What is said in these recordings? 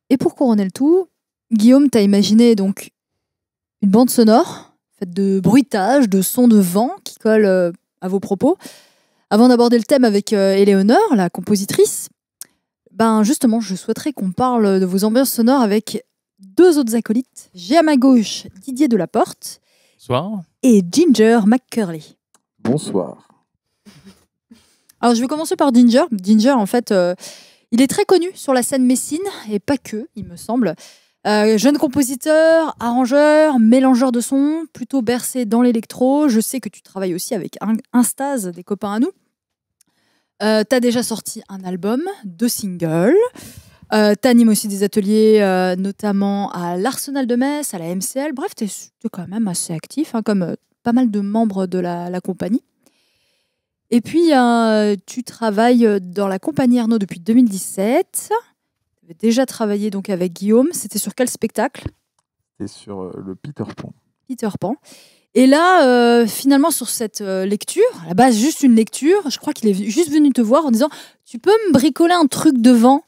Et pour couronner le tout, Guillaume, t'as imaginé donc une bande sonore faite de bruitages, de sons de vent qui collent à vos propos. Avant d'aborder le thème avec Éléonore, la compositrice, ben justement, je souhaiterais qu'on parle de vos ambiances sonores avec deux autres acolytes. J'ai à ma gauche Didier Delaporte Bonsoir. et Ginger McCurley. Bonsoir. Alors je vais commencer par Ginger. Ginger, en fait, il est très connu sur la scène messine, et pas que, il me semble. Jeune compositeur, arrangeur, mélangeur de sons, plutôt bercé dans l'électro. Je sais que tu travailles aussi avec Instaz, des copains à nous. T'as déjà sorti un album, 2 singles. T'animes aussi des ateliers, notamment à l'Arsenal de Metz, à la MCL. Bref, t'es quand même assez actif, hein, comme pas mal de membres de la compagnie. Et puis, tu travailles dans la compagnie Arnaud depuis 2017. Tu avais déjà travaillé donc avec Guillaume. C'était sur quel spectacle ? C'est sur le Peter Pan. Peter Pan. Et là, finalement, sur cette lecture, à la base, juste une lecture, je crois qu'il est juste venu te voir en disant « Tu peux me bricoler un truc devant ?»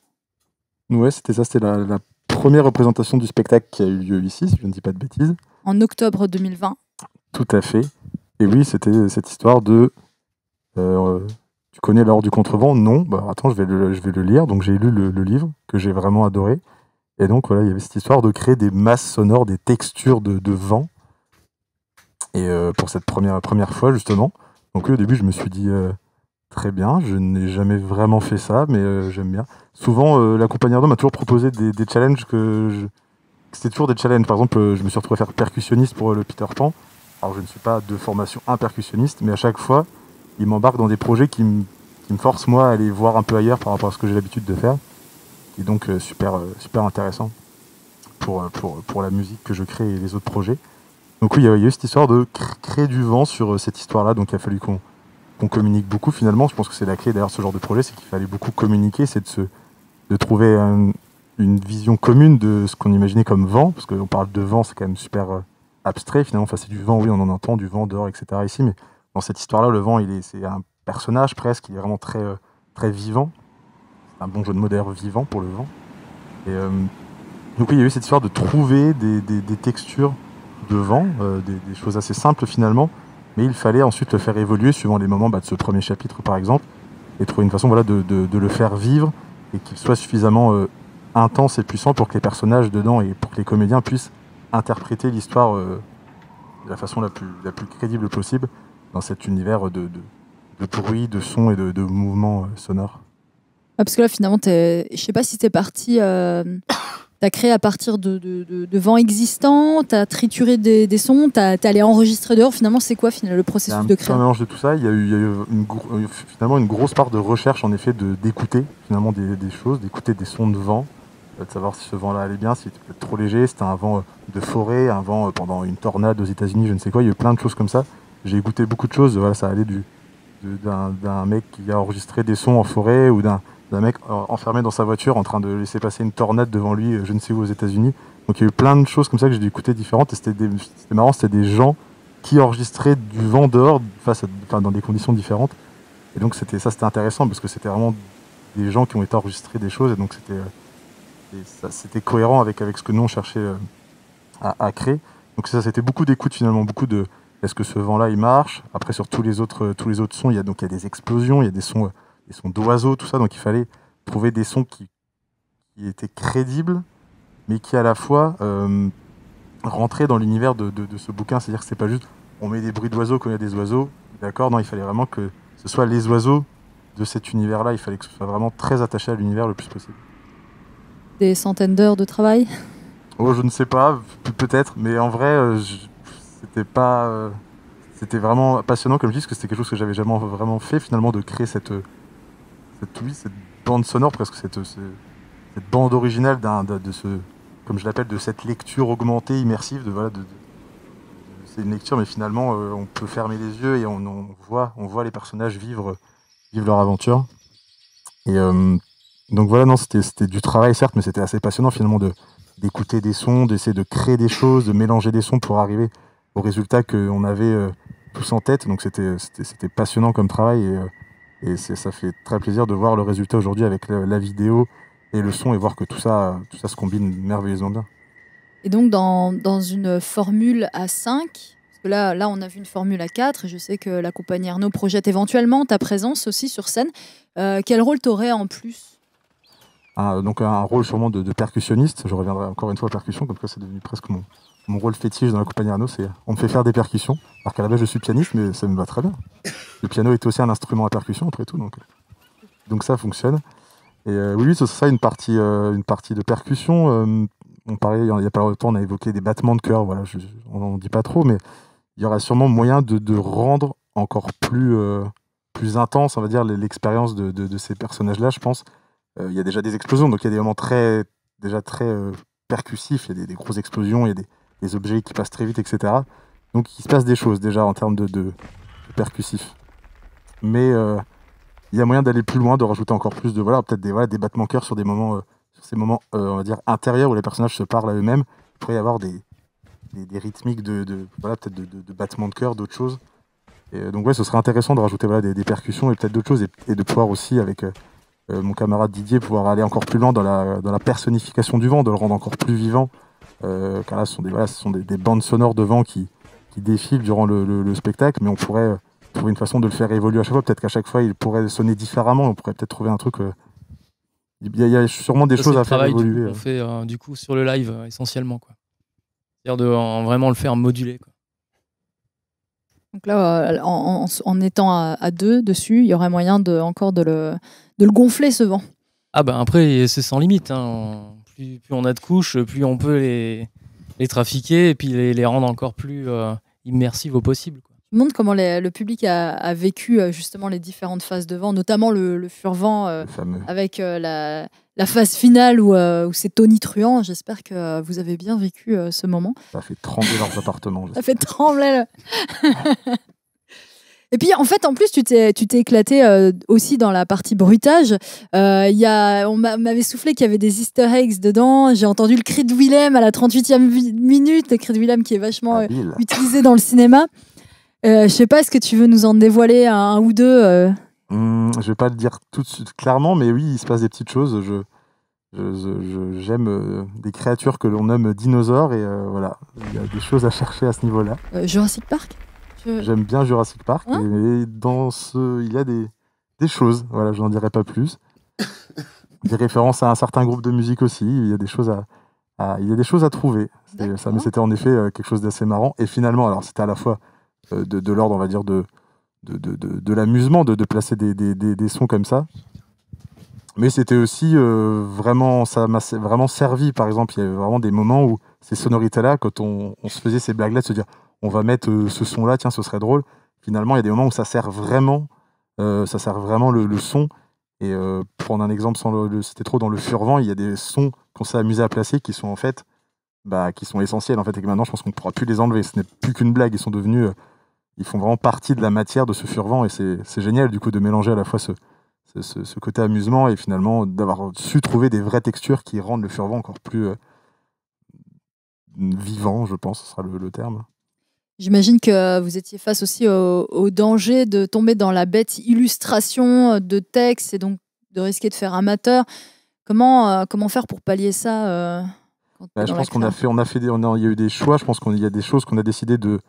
Ouais, c'était ça. C'était la première représentation du spectacle qui a eu lieu ici, si je ne dis pas de bêtises. En octobre 2020. Tout à fait. Et oui, c'était cette histoire de... tu connais l'Or du Contrevent ? Non. Bah, attends, je vais le lire. Donc j'ai lu le livre, que j'ai vraiment adoré. Et donc voilà, il y avait cette histoire de créer des masses sonores, des textures de vent. Et pour cette première fois, justement. Donc au début, je me suis dit, très bien, je n'ai jamais vraiment fait ça, mais j'aime bien. Souvent, la compagnie Arnaud m'a toujours proposé des challenges c'était toujours des challenges. Par exemple, je me suis retrouvé à faire percussionniste pour le Peter Pan. Alors je ne suis pas de formation un percussionniste, mais à chaque fois, il m'embarque dans des projets qui me forcent moi à aller voir un peu ailleurs par rapport à ce que j'ai l'habitude de faire. Et donc super intéressant pour la musique que je crée et les autres projets. Donc oui, il y a eu cette histoire de créer du vent sur cette histoire-là, donc il a fallu qu'on communique beaucoup finalement. Je pense que c'est la clé d'ailleurs ce genre de projet, c'est qu'il fallait beaucoup communiquer, c'est de trouver une vision commune de ce qu'on imaginait comme vent, parce qu'on parle de vent, c'est quand même super abstrait finalement. Enfin, c'est du vent, oui, on en entend, du vent dehors, etc. ici, mais dans cette histoire-là, le vent, c'est un personnage presque, il est vraiment très, très vivant. C'est un bon jeu de mots d'ailleurs, vivant pour le vent. Et donc oui, il y a eu cette histoire de trouver des textures de vent, des choses assez simples finalement, mais il fallait ensuite le faire évoluer suivant les moments de ce premier chapitre par exemple, et trouver une façon de le faire vivre et qu'il soit suffisamment intense et puissant pour que les personnages dedans et pour que les comédiens puissent interpréter l'histoire de la façon la plus crédible possible dans cet univers de bruit, de son et de mouvements sonores. Ah, parce que là, finalement, je sais pas si t'es parti... T'as créé à partir de vents existants, t'as trituré des sons, t'es allé enregistrer dehors. Finalement, c'est quoi le processus de création ? C'est un mélange de tout ça. Il y a eu finalement une grosse part de recherche, en effet, d'écouter finalement des choses, d'écouter des sons de vent, de savoir si ce vent-là allait bien, s'il était peut-être trop léger, c'était un vent de forêt, un vent pendant une tornade aux États-Unis, je ne sais quoi. Il y a eu plein de choses comme ça. J'ai écouté beaucoup de choses. Voilà, ça allait d'un mec qui a enregistré des sons en forêt ou d'un mec enfermé dans sa voiture en train de laisser passer une tornade devant lui, je ne sais où, aux États-Unis. Donc il y a eu plein de choses comme ça que j'ai dû écouter différentes. Et c'était marrant, c'était des gens qui enregistraient du vent dehors dans des conditions différentes. Et donc c'était intéressant parce que c'était vraiment des gens qui ont été enregistrés des choses. Et donc c'était cohérent avec ce que nous on cherchait à créer. Donc ça, c'était beaucoup d'écoute finalement, beaucoup de est-ce que ce vent-là il marche. Après sur tous les autres sons, il y a des explosions, il y a des sons d'oiseaux, tout ça. Donc il fallait trouver des sons qui étaient crédibles, mais qui à la fois rentraient dans l'univers de ce bouquin. C'est-à-dire que c'est pas juste on met des bruits d'oiseaux quand il y a des oiseaux. D'accord ? Non, il fallait vraiment que ce soit les oiseaux de cet univers-là. Il fallait que ce soit vraiment très attaché à l'univers le plus possible. Des centaines d'heures de travail ? Oh, je ne sais pas, peut-être, mais en vrai, c'était vraiment passionnant, comme je dis, parce que c'était quelque chose que j'avais jamais vraiment fait, finalement, de créer cette bande sonore, presque cette bande originale comme je l'appelle, de cette lecture augmentée, immersive, c'est une lecture, mais finalement, on peut fermer les yeux et on voit les personnages vivre leur aventure. Et donc voilà, non, c'était du travail, certes, mais c'était assez passionnant, finalement, d'écouter des sons, d'essayer de créer des choses, de mélanger des sons pour arriver au résultat qu'on avait tous en tête. Donc c'était passionnant comme travail et ça fait très plaisir de voir le résultat aujourd'hui avec la vidéo et le son, et voir que tout ça se combine merveilleusement bien. Et donc, dans une formule à 5, parce que là, on a vu une formule à 4, et je sais que la compagnie Arnaud projette éventuellement ta présence aussi sur scène. Quel rôle t'aurais en plus? Donc un rôle sûrement de percussionniste. Je reviendrai encore une fois à percussion, comme ça c'est devenu presque mon rôle fétiche dans la compagnie Arnaud. On me fait faire des percussions, alors qu'à la base je suis pianiste, mais ça me va très bien. Le piano est aussi un instrument à percussion après tout, donc ça fonctionne. Et oui, ce sera une partie de percussion. On parlait il n'y a pas longtemps, on a évoqué des battements de cœur. Voilà, on n'en dit pas trop, mais il y aura sûrement moyen de rendre encore plus intense, on va dire, l'expérience de ces personnages-là, je pense. Il y a déjà des explosions, donc il y a des moments très percussifs, il y a des grosses explosions, il y a des objets qui passent très vite, etc. Donc il se passe des choses déjà en termes de percussifs. Mais il y a moyen d'aller plus loin, de rajouter encore plus peut-être des battements cœur sur ces moments, on va dire, intérieurs où les personnages se parlent à eux-mêmes. Il pourrait y avoir des rythmiques peut-être de battements de cœur, d'autres choses. Et donc ce serait intéressant de rajouter des percussions et peut-être d'autres choses, et de pouvoir aussi, avec mon camarade Didier, pouvoir aller encore plus loin dans la personnification du vent, de le rendre encore plus vivant. Car là, ce sont des bandes sonores de vent qui défilent durant le spectacle, mais on pourrait trouver une façon de le faire évoluer à chaque fois. Peut-être qu'à chaque fois, il pourrait sonner différemment. On pourrait peut-être trouver un truc. Il y a sûrement des choses à faire évoluer. On fait du coup sur le live essentiellement, quoi. C'est-à-dire de vraiment le faire moduler, quoi. Donc là, en étant à 2 dessus, il y aurait moyen de le gonfler, ce vent. Ah bah après, c'est sans limite, hein. Plus on a de couches, plus on peut les trafiquer et puis les rendre encore plus immersives au possible, quoi. Je me demande comment le public a vécu justement les différentes phases de vent, notamment le furvent avec la phase finale où c'est tonitruant. J'espère que vous avez bien vécu ce moment. Ça fait trembler leurs appartements. Ça fait trembler. Et puis en fait, en plus, tu t'es éclaté aussi dans la partie bruitage. On m'avait soufflé qu'il y avait des easter eggs dedans. J'ai entendu le cri de Willem à la 38e minute, le cri de Willem qui est vachement utilisé dans le cinéma. Je sais pas, est-ce que tu veux nous en dévoiler un ou deux Je vais pas le dire tout de suite clairement, mais oui, il se passe des petites choses. J'aime des créatures que l'on nomme dinosaures, et voilà, il y a des choses à chercher à ce niveau-là. Jurassic Park J'aime bien Jurassic Park, hein, mais il y a des choses, voilà, je n'en dirai pas plus. Des références à un certain groupe de musique aussi, il y a des choses à trouver. Mais c'était en effet quelque chose d'assez marrant. Et finalement, alors c'était à la fois de l'ordre, on va dire, de l'amusement de placer des sons comme ça. Mais c'était aussi ça m'a vraiment servi. Par exemple, il y avait vraiment des moments où ces sonorités-là, quand on se faisait ces blagues-là, de se dire on va mettre ce son-là, tiens, ce serait drôle. Finalement, il y a des moments où ça sert vraiment le son. Et pour prendre un exemple, c'était trop dans le furvent, il y a des sons qu'on s'est amusé à placer qui sont en fait qui sont essentiels en fait, et que maintenant je pense qu'on ne pourra plus les enlever. Ce n'est plus qu'une blague, ils sont devenus ils font vraiment partie de la matière de ce furvent, et c'est génial du coup de mélanger à la fois ce côté amusement et finalement d'avoir su trouver des vraies textures qui rendent le furvent encore plus vivant, je pense, ce sera le terme. J'imagine que vous étiez face aussi au danger de tomber dans la bête illustration de texte et donc de risquer de faire amateur. Comment faire pour pallier ça je pense il y a eu des choix. Je pense qu'il y a des choses qu'on a décidé de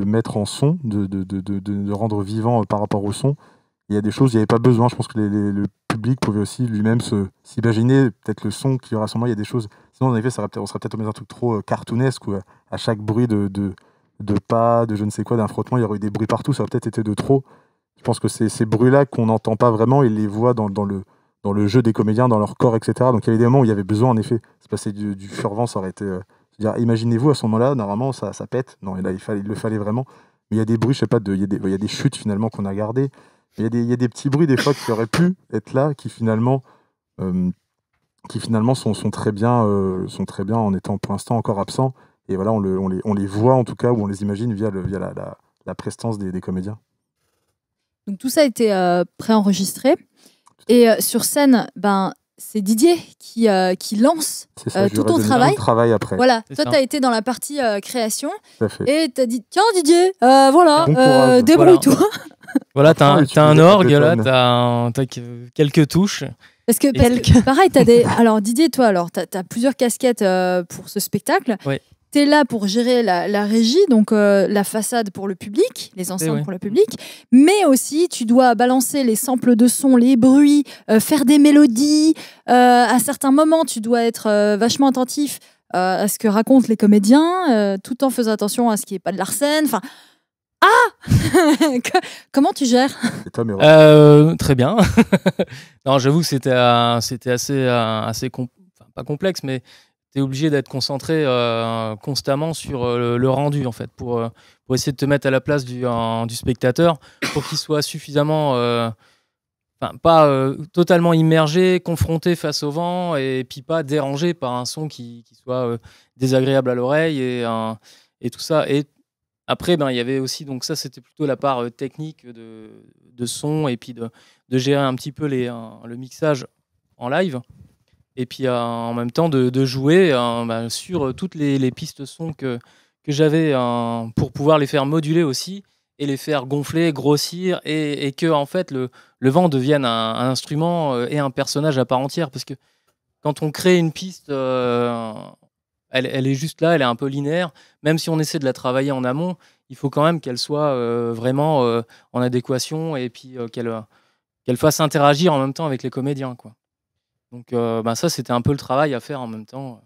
mettre en son, de rendre vivant par rapport au son. Il y a des choses, il n'y avait pas besoin. Je pense que le public pouvait aussi lui-même s'imaginer peut-être le son qu'il y aura sûrement. Il y a des choses. Sinon, en effet, on serait peut-être dans un truc trop cartoonesque où à chaque bruit de pas, de je ne sais quoi, d'un frottement, il y aurait eu des bruits partout. Ça aurait peut-être été de trop. Je pense que c'est ces bruits-là qu'on n'entend pas vraiment, ils les voient dans le jeu des comédiens, dans leur corps, etc. Donc il y avait des moments où il y avait besoin, en effet, se passer du furvent, ça aurait été. Imaginez-vous à ce moment-là, normalement ça pète. Non, et là il le fallait vraiment. Mais il y a des bruits, je sais pas, il y a des chutes finalement qu'on a gardées. Il y a des petits bruits des fois qui auraient pu être là, qui finalement sont très bien en étant pour l'instant encore absents. Et voilà, on les voit en tout cas, ou on les imagine via la prestance des comédiens. Donc tout ça a été préenregistré. Et sur scène, c'est Didier qui lance tout ton travail. Après. Voilà, toi tu as été dans la partie création et tu as dit tiens Didier, voilà, débrouille-toi. Voilà, t'as un orgue, là, t'as quelques touches Parce que pareil, alors Didier, toi, t'as plusieurs casquettes pour ce spectacle. Ouais. T'es là pour gérer la régie, donc la façade pour le public, les enceintes pour le public, mais aussi tu dois balancer les samples de son, les bruits, faire des mélodies. À certains moments, tu dois être vachement attentif à ce que racontent les comédiens, tout en faisant attention à ce qui n'est pas de l'arsène. Enfin, comment tu gères? Très bien. Non, j'avoue que c'était assez pas complexe, mais tu es obligé d'être concentré constamment sur le rendu, en fait, pour essayer de te mettre à la place du spectateur, pour qu'il soit suffisamment, pas totalement immergé, confronté face au vent, et puis pas dérangé par un son qui soit désagréable à l'oreille, et tout ça. Et après, il y avait aussi, donc ça, c'était plutôt la part technique de son, et puis de gérer un petit peu le mixage en live. Et puis en même temps de jouer sur toutes les pistes son que j'avais pour pouvoir les faire moduler aussi et les faire gonfler, grossir et que en fait le vent devienne un instrument et un personnage à part entière. Parce que quand on crée une piste, elle est juste là, elle est un peu linéaire. Même si on essaie de la travailler en amont, il faut quand même qu'elle soit vraiment en adéquation et puis qu'elle fasse interagir en même temps avec les comédiens, quoi. Donc ça, c'était un peu le travail à faire en même temps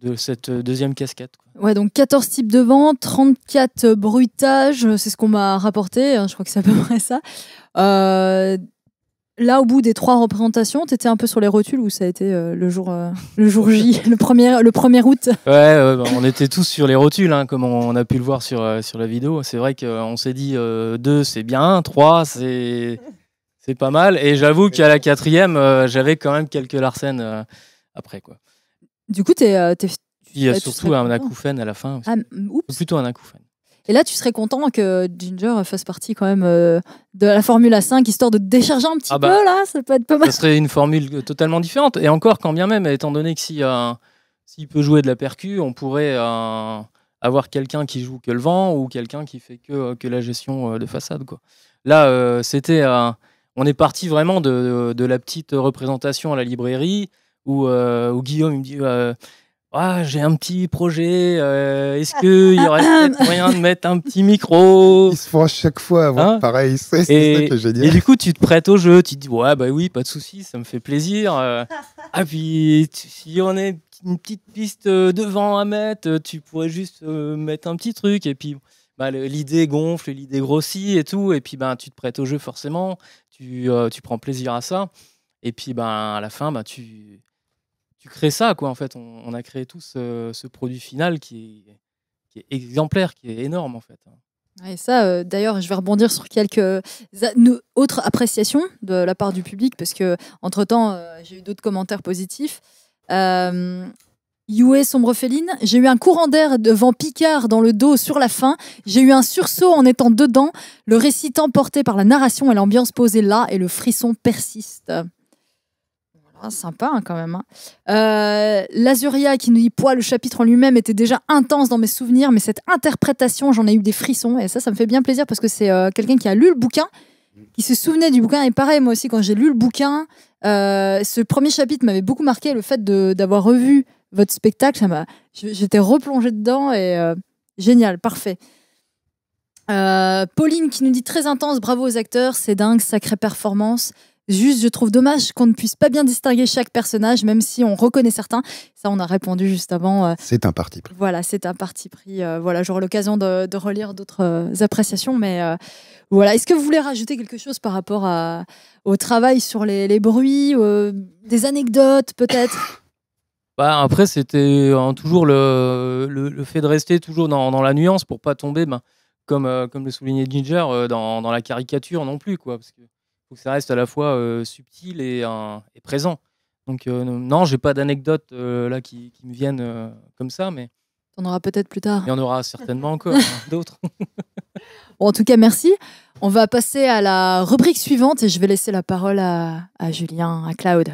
de cette deuxième casquette, quoi. Ouais, donc 14 types de vent, 34 bruitages, c'est ce qu'on m'a rapporté, je crois que c'est à peu près ça. Là, au bout des 3 représentations, tu étais un peu sur les rotules ou ça a été le jour J, le 1er août? Ouais, on était tous sur les rotules, hein, comme on a pu le voir sur la vidéo. C'est vrai qu'on s'est dit 2, c'est bien, 3, c'est pas mal. Et j'avoue qu'à la 4e, j'avais quand même quelques larcènes après, quoi. Du coup, il y a surtout un acouphène à la fin. Plutôt un acouphène. Et là, tu serais content que Ginger fasse partie quand même de la Formule A5, histoire de décharger un petit peu, là? Ça peut être pas mal. Ça serait une formule totalement différente. Et encore, quand bien même, étant donné que s'il peut jouer de la percu, on pourrait avoir quelqu'un qui joue que le vent ou quelqu'un qui fait que la gestion de façade, quoi. Là, on est parti vraiment de la petite représentation à la librairie où Guillaume il me dit j'ai un petit projet, est-ce qu'il y aurait peut-être moyen de mettre un petit micro? Ils se font à chaque fois avoir pareil, c'est ça qui est génial. Et du coup, tu te prêtes au jeu, tu te dis oui, pas de souci, ça me fait plaisir. Puis si on a une petite piste devant à mettre, tu pourrais juste mettre un petit truc, et puis l'idée gonfle, l'idée grossit et tout, et puis tu te prêtes au jeu forcément, tu prends plaisir à ça, et puis à la fin tu crées ça, quoi. En fait, on a créé tout ce produit final qui est exemplaire, qui est énorme, en fait. Et ça, d'ailleurs, je vais rebondir sur quelques autres appréciations de la part du public, parce que entre-temps, j'ai eu d'autres commentaires positifs. Yue Sombre Féline, j'ai eu un courant d'air devant Picard dans le dos sur la fin. J'ai eu un sursaut en étant dedans. Le récit emporté par la narration et l'ambiance posée là, et le frisson persiste. Sympa, hein, quand même. Lazuria qui nous dit le chapitre en lui-même était déjà intense dans mes souvenirs, mais cette interprétation, j'en ai eu des frissons, et ça me fait bien plaisir parce que c'est quelqu'un qui a lu le bouquin, qui se souvenait du bouquin. Et pareil, moi aussi, quand j'ai lu le bouquin, ce premier chapitre m'avait beaucoup marqué. Le fait d'avoir revu votre spectacle, j'étais replongée dedans, et génial, parfait. Pauline qui nous dit très intense, bravo aux acteurs, c'est dingue, sacrée performance. Juste, je trouve dommage qu'on ne puisse pas bien distinguer chaque personnage, même si on reconnaît certains. Ça, on a répondu juste avant. C'est un parti pris. Voilà, c'est un parti pris. J'aurai l'occasion de relire d'autres appréciations. Mais voilà, est-ce que vous voulez rajouter quelque chose par rapport au travail sur les bruits, des anecdotes peut-être? Après, c'était toujours le fait de rester toujours dans la nuance pour pas tomber, comme le soulignait Ginger, dans la caricature non plus, quoi. Parce que faut que ça reste à la fois subtil et présent. Donc non, j'ai pas d'anecdotes là qui me viennent comme ça, mais t'en auras peut-être plus tard. Il y en aura certainement encore d'autres. Bon, en tout cas, merci. On va passer à la rubrique suivante et je vais laisser la parole à Julien, à Cloud.